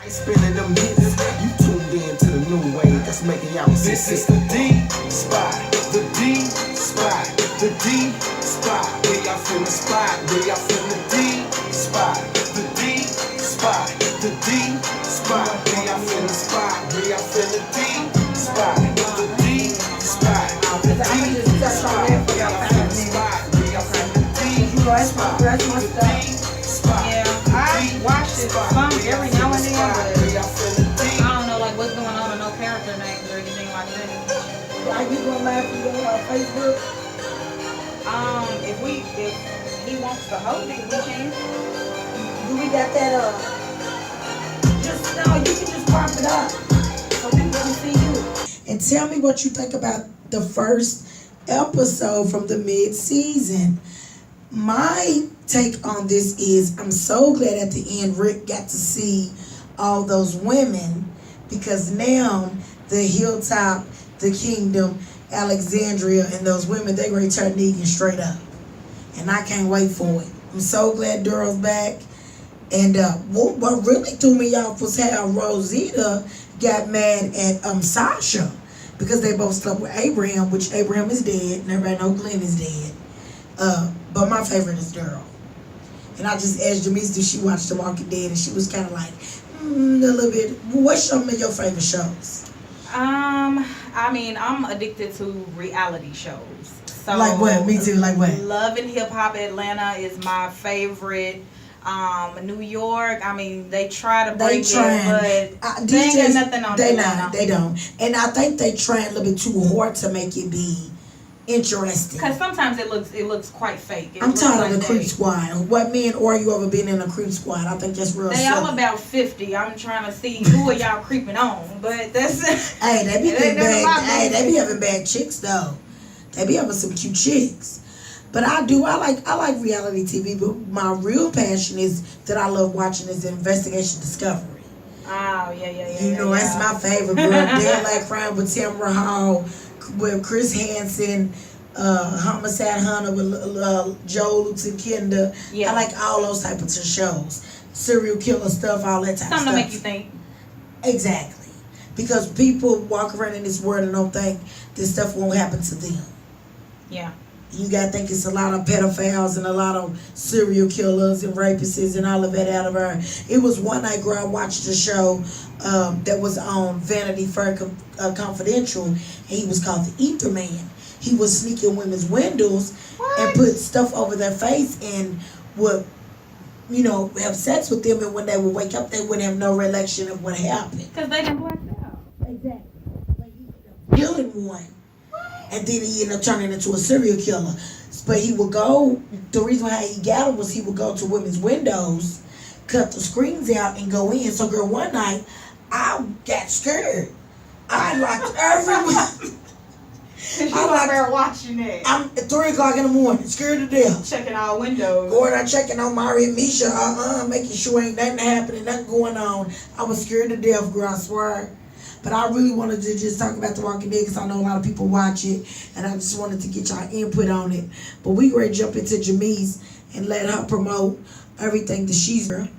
I spinning them hits. You tuned in to the new wave that's making y'all This is the D spot, the D spot, the D spot. Where y'all finna spot, where y'all finna D spot, the D spot, the D spot. Where y'all finna spot, where y'all finna D spot, the D spot, the D spot. Where y'all finna spot, where y'all finna D spot, the D spot. Yeah, I watched it some every now and then, but I don't know like what's going on with no character names or anything like that. Are you gonna live video on Facebook? If he wants to hold it, we can. Do we got that just no, you can just pop it up so people can see you. And tell me what you think about the first episode from the mid-season. My take on this is I'm so glad at the end Rick got to see all those women, because now the Hilltop, the Kingdom, Alexandria, and those women, they ready to turn Negan straight up. And I can't wait for it. I'm so glad Durrell's back. And what really threw me off was how Rosita got mad at Sasha, because they both slept with Abraham, which Abraham is dead, and everybody know Glenn is dead. But my favorite is Durrell. And I just asked Jamise, did she watch The Walking Dead? And she was kind of like, a little bit. What's some of your favorite shows? I mean, I'm addicted to reality shows. So Like what? Me too. Like what? Love and Hip Hop Atlanta is my favorite. New York, I mean, they try to break it, but they ain't got nothing on it. They don't. And I think they try a little bit too hard to make it be interesting. Because sometimes it looks quite fake. I'm tired of the creep squad. What men or you ever been in a creep squad? I think that's real. They silly. all about 50. I'm trying to see who are y'all creeping on, but that's. Hey, they be bad. Hey, they be having bad chicks though. They be having some cute chicks. But I like reality TV. But my real passion is that I love watching is Investigation Discovery. Oh yeah. You know that's my favorite. Girl, Dead Like Crime with Tamara Hall, with Chris Hansen, Homicide Hunter with Joel Luton Kinder. Yeah. I like all those types of shows. Serial killer stuff, all that type of stuff. Something to make you think. Exactly. Because people walk around in this world and don't think this stuff won't happen to them. Yeah. You gotta think it's a lot of pedophiles and a lot of serial killers and rapists and all of that out of her. It was one night, girl, I watched a show that was on Vanity Fair Confidential, and he was called the Ether Man. He would sneak in women's windows and put stuff over their face and would, have sex with them, and when they would wake up, they wouldn't have no recollection of what happened. Because they didn't black out. Exactly. Like he ended up killing one. And then he ended up turning into a serial killer. But he would go, the reason why he got him was he would go to women's windows, cut the screens out, and go in. So, girl, one night, I got scared. I locked everyone. Because you over there watching it. I'm at 3 o'clock in the morning, scared to death. Checking all windows. Going out checking on Mari and Misha, making sure ain't nothing happening, nothing going on. I was scared to death, girl, I swear. But I really wanted to just talk about The Walking Dead because I know a lot of people watch it, and I just wanted to get y'all input on it. But we ready to jump into Jamise and let her promote everything that she's doing.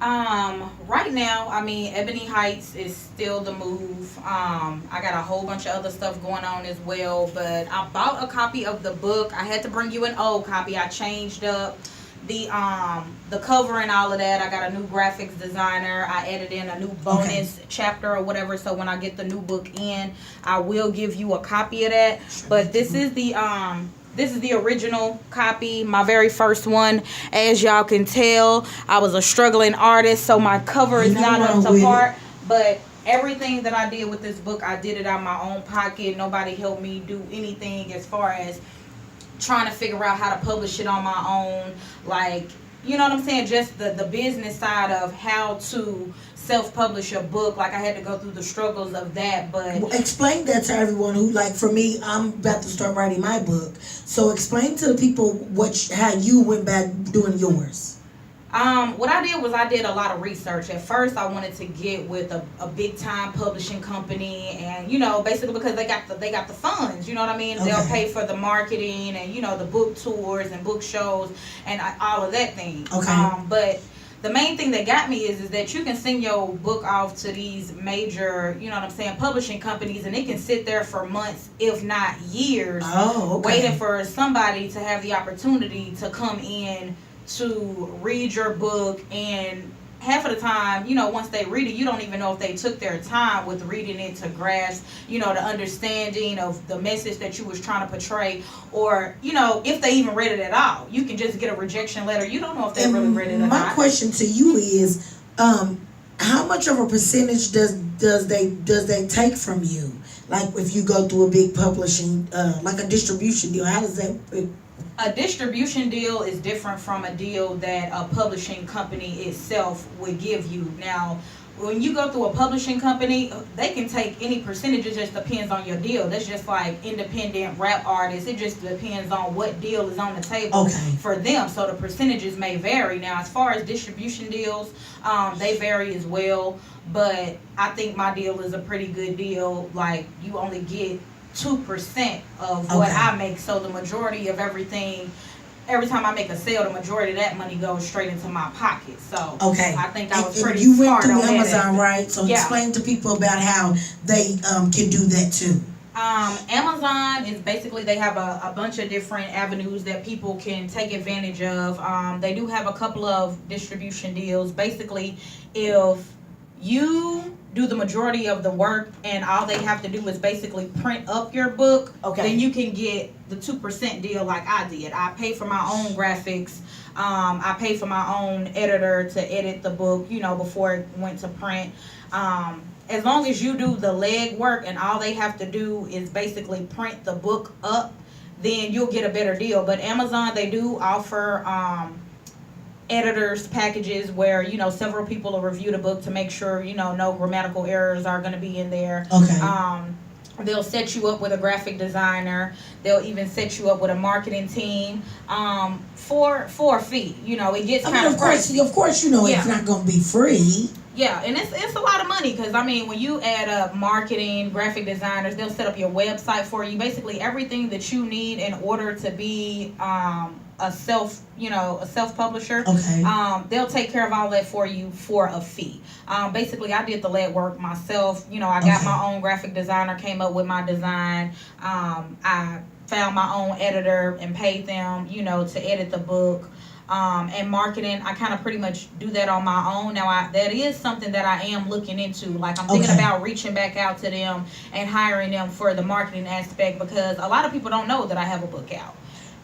Right now, I mean, Ebony Heights is still the move. I got a whole bunch of other stuff going on as well, but I bought a copy of the book. I had to bring you an old copy. I changed up the cover and all of that. I got a new graphics designer. I added in a new bonus chapter or whatever, so when I get the new book in, I will give you a copy of that. But this is the original copy, my very first one. As y'all can tell, I was a struggling artist, so my cover is not up to par, but everything that I did with this book, I did it out of my own pocket. Nobody helped me do anything as far as trying to figure out how to publish it on my own, like, you know what I'm saying, just the business side of how to self-publish a book. Like, I had to go through the struggles of that. But explain that to everyone who, like, for me, I'm about to start writing my book, so explain to the people how you went back doing yours. What I did was I did a lot of research. At first, I wanted to get with a big time publishing company, and basically because they got the funds. You know what I mean? Okay. They'll pay for the marketing and the book tours and book shows and all of that thing. Okay. But the main thing that got me is that you can send your book off to these major, you know what I'm saying, publishing companies, and it can sit there for months, if not years, waiting for somebody to have the opportunity to come in to read your book. And half of the time, you know, once they read it, you don't even know if they took their time with reading it to grasp, you know, the understanding of the message that you was trying to portray, or, you know, if they even read it at all. You can just get a rejection letter. You don't know if they really read it or not. My question to you is, how much of a percentage does they take from you? Like if you go through a big publishing, like a distribution deal, how does that? A distribution deal is different from a deal that a publishing company itself would give you. Now, when you go through a publishing company, they can take any percentage. It just depends on your deal. That's just like independent rap artists. It just depends on what deal is on the table for them. So the percentages may vary. Now, as far as distribution deals, they vary as well. But I think my deal is a pretty good deal. Like, you only get 2% of what I make. So the majority of everything, every time I make a sale, the majority of that money goes straight into my pocket. So I think I was pretty smart on that. You went through Amazon, right? So explain to people about how they can do that too. Amazon is basically, they have a bunch of different avenues that people can take advantage of. They do have a couple of distribution deals. Basically, if you do the majority of the work and all they have to do is basically print up your book, then you can get the 2% deal like I did. I pay for my own graphics. I pay for my own editor to edit the book, you know, before it went to print. As long as you do the leg work and all they have to do is basically print the book up, then you'll get a better deal. But Amazon, they do offer editors packages where, you know, several people will review the book to make sure, you know, no grammatical errors are going to be in there. They'll set you up with a graphic designer. They'll even set you up with a marketing team for a fee. You know, it gets kind of pricey. Of course, you know, it's not going to be free. Yeah, and it's a lot of money because, I mean, when you add up marketing, graphic designers, they'll set up your website for you. Basically, everything that you need in order to be a self-publisher. They'll take care of all that for you for a fee. Basically, I did the lead work myself. You know, I got my own graphic designer, came up with my design. I found my own editor and paid them, you know, to edit the book. And marketing, I kind of pretty much do that on my own. Now, that is something that I am looking into. Like, I'm thinking about reaching back out to them and hiring them for the marketing aspect, because a lot of people don't know that I have a book out.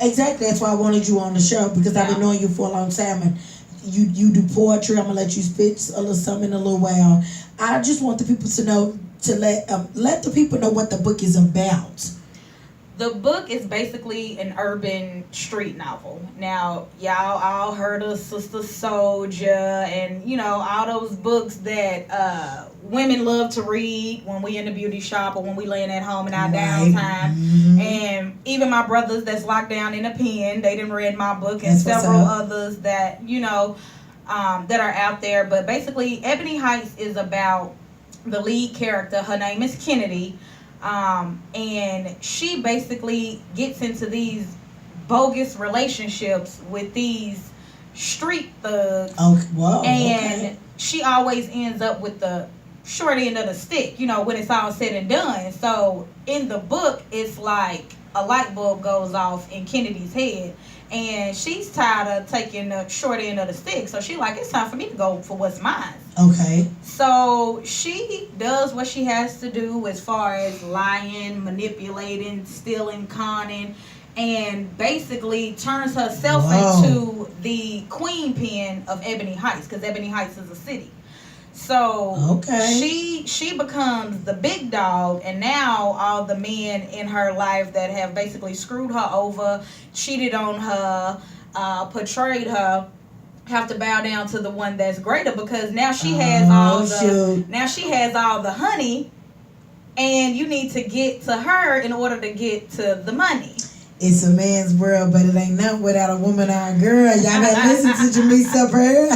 Exactly. That's why I wanted you on the show, because I've been knowing you for a long time, and you do poetry. I'm gonna let you spit a little something in a little while. I just want the people to know, to let the people know what the book is about. The book is basically an urban street novel. Now, y'all all heard of Sister Souljah and, you know, all those books that women love to read when we in the beauty shop or when we laying at home in our downtime. And even my brothers that's locked down in a pen, they done read my book, and several others that, you know, that are out there. But basically, Ebony Heights is about the lead character. Her name is Kennedy. And she basically gets into these bogus relationships with these street thugs. She always ends up with the short end of the stick, you know, when it's all said and done. So in the book, it's like a light bulb goes off in Kennedy's head, and she's tired of taking the short end of the stick. So she like, it's time for me to go for what's mine. So she does what she has to do as far as lying, manipulating, stealing, conning, and basically turns herself into the queen pin of Ebony Heights, because Ebony Heights is a city. So she becomes the big dog, and now all the men in her life that have basically screwed her over, cheated on her, portrayed her, have to bow down to the one that's greater, because now she has all the honey, and you need to get to her in order to get to the money. It's a man's world, but it ain't nothing without a woman or a girl. Y'all better listen to Jamisa Bird.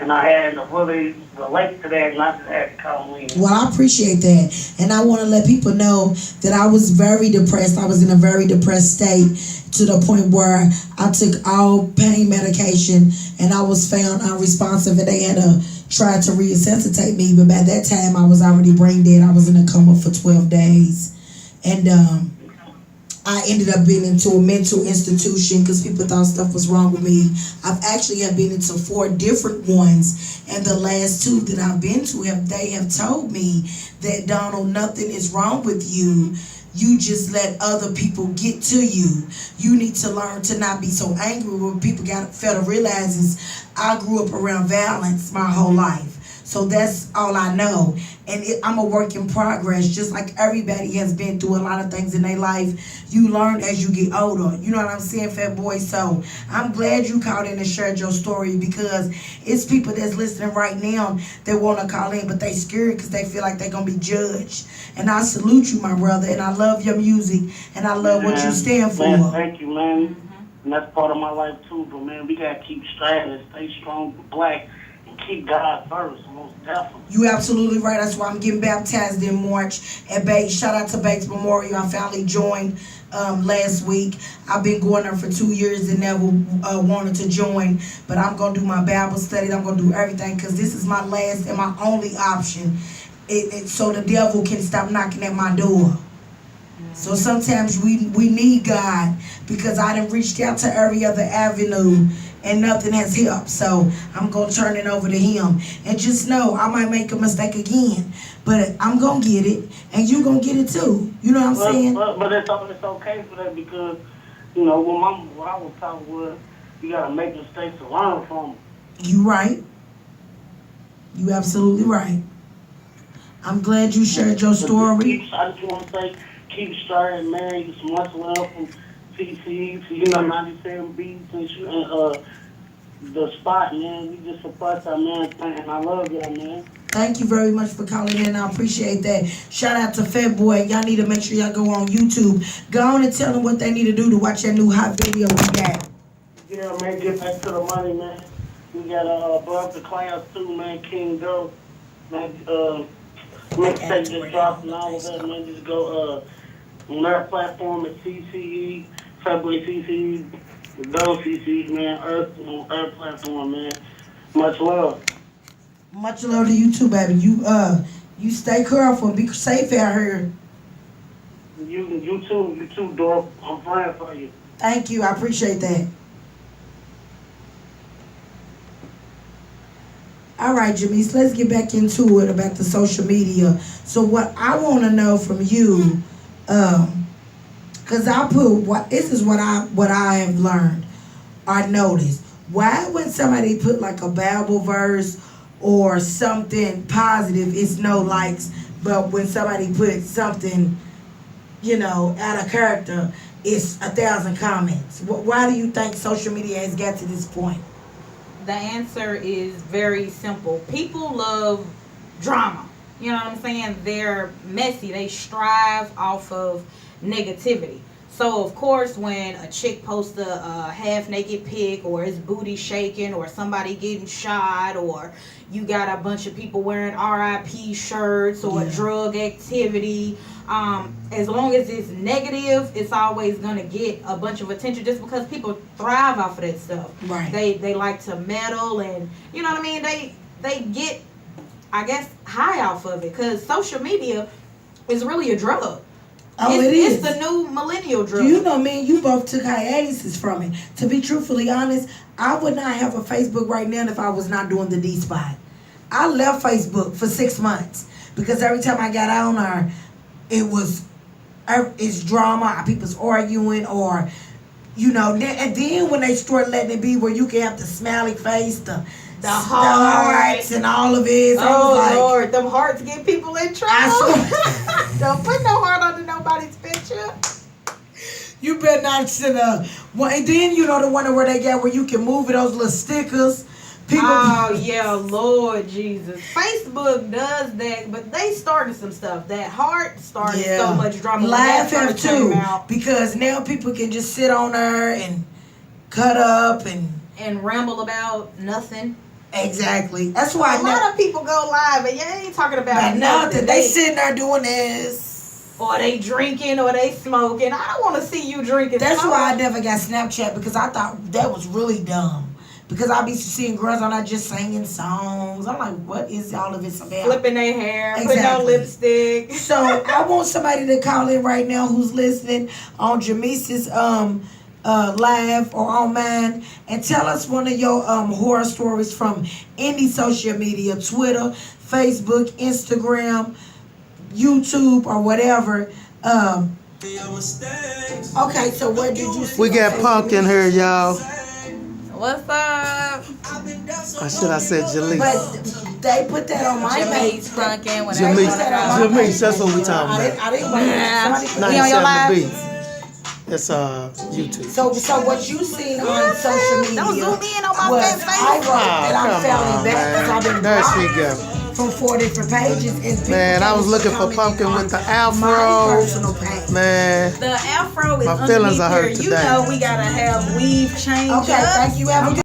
and I had to really relate to that, not to that call in. Well, I appreciate that. And I want to let people know that I was very depressed. I was in a very depressed state to the point where I took all pain medication and I was found unresponsive and they had to try to resuscitate me. But by that time, I was already brain dead. I was in a coma for 12 days. And I ended up being into a mental institution because people thought stuff was wrong with me. I've actually have been into 4 different ones, and the last 2 that I've been to they have told me that, Donald, nothing is wrong with you. You just let other people get to you. You need to learn to not be so angry. What people fail to realize is I grew up around violence my whole life. So that's all I know. And I'm a work in progress. Just like everybody has been through a lot of things in their life, you learn as you get older. You know what I'm saying, Fat Boy? So I'm glad you called in and shared your story, because it's people that's listening right now that want to call in, but they scared because they feel like they're going to be judged. And I salute you, my brother, and I love your music, and I love what you stand for. Man, thank you, man. And that's part of my life, too. But, man, we got to keep striving, stay strong, black, and keep God first, most definitely. You absolutely right. That's why I'm getting baptized in March at Bates. Shout out to Bates Memorial. I finally joined last week. I've been going there for 2 years and never wanted to join, but I'm going to do my Bible study. I'm going to do everything because this is my last and my only option. So the devil can stop knocking at my door. So sometimes we need God, because I done reached out to every other avenue and nothing has helped. So I'm going to turn it over to him. And just know I might make a mistake again, but I'm going to get it, and you going to get it too. You know what I'm saying? But it's okay for that, because, you know, what I was taught was you got to make mistakes to learn from them. You right. You absolutely right. I'm glad you shared your story. I just want to say, keep starting, man. You some much love from CC, you know, 97 Beats and the spot, man. We just surprised our man, and I love y'all, man. Thank you very much for calling in. I appreciate that. Shout out to Fat Boy. Y'all need to make sure y'all go on YouTube. Go on and tell them what they need to do to watch that new hot video we got. Yeah, man, get back to the money, man. We got above the class too, man. King Doe, man. Mixtape just dropped and all of that, man. Just go on our platform at CCE, February CCE, those CCEs, man. On Earth platform, man. Much love. Much love to you too, baby. You stay careful and be safe out here. You too, Dorf. I'm praying for you. Thank you. I appreciate that. All right, Jamise, let's get back into it about the social media. So what I want to know from you, because this is what I have learned, I noticed. Why when somebody put like a Bible verse or something positive, it's no likes, but when somebody puts something, you know, out of character, it's 1,000 comments? Why do you think social media has got to this point? The answer is very simple. People love drama. You know what I'm saying? They're messy. They strive off of negativity. So, of course, when a chick posts a half-naked pic, or his booty shaking, or somebody getting shot, or you got a bunch of people wearing RIP shirts, or drug activity, as long as it's negative, it's always going to get a bunch of attention, just because people thrive off of that stuff. Right. They like to meddle, and, you know what I mean? They get, I guess, high off of it, because social media is really a drug. Oh, it is. It's the new millennial drug. You know, me and you both took hiatuses from it. To be truthfully honest, I would not have a Facebook right now if I was not doing the D-Spot. I left Facebook for 6 months because every time I got on there, it's drama, people's arguing, or, you know, and then when they start letting it be where you can have the smiley face, the hearts and all of it. Oh, Lord, them hearts get people in trouble. Don't put no heart under nobody's picture. You better not send and then, you know, the one where they got where you can move it, those little stickers. People. Oh, yeah, Lord Jesus. Facebook does that, but they started some stuff. That heart started so much drama. Laugh at too, because now people can just sit on there and cut up and ramble about nothing. Exactly. That's why A lot of people go live and you ain't talking about nothing. They sitting there doing this. or they drinking or they smoking. I don't want to see you drinking. That's smoking. why I never got Snapchat, because I thought that was really dumb. Because I be seeing girls on there just singing songs. I'm like, what is all of this about? flipping their hair, putting Exactly. on lipstick. So I want somebody to call in right now who's listening on Jamisa's live or on mine and tell us one of your horror stories from any social media, Twitter, Facebook, Instagram, YouTube, or whatever. Okay, so what did you see? We got Pumpkin here, y'all. What's up? Or should I say Jaleese? But they put that on my page. Jameis Pumpkin. Jaleese, that's what we talking about. I didn't wait. We on your live? 97 B. That's YouTube. So what you seen on social media Don't zoom in on my was face. I wrote that I'm failing back because I've been There she blocked go. from 4 different pages. And people Man, I was came looking for commenting Pumpkin on with the my afro. personal page. Man, The afro is My feelings underneath are hurt here. You today. know we gotta have weave change. Okay, thank you. Have a good